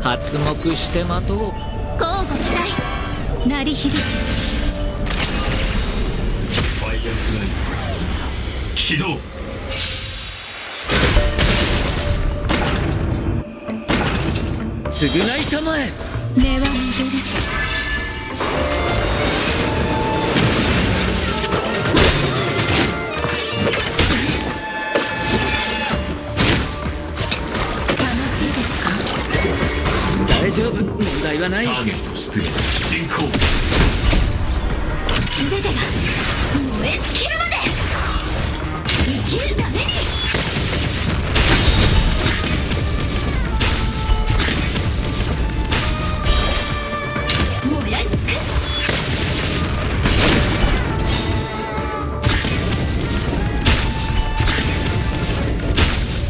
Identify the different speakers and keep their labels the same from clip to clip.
Speaker 1: 刮目して待とう。
Speaker 2: 交互期待。鳴り響き。
Speaker 3: ファイアフライ起動。
Speaker 1: 償いたまえ。
Speaker 2: 根は巡る。楽しいですか？
Speaker 1: 大丈夫、問題はない。
Speaker 3: ターゲット出現進行。
Speaker 2: 全てが燃え尽きるまで生きるために。燃やし尽くす。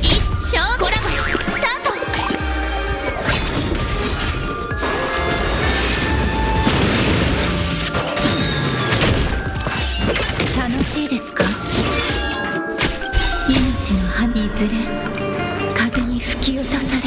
Speaker 2: 一勝コラボスタート。楽しいですか？命の葉いずれ風に吹き落とされ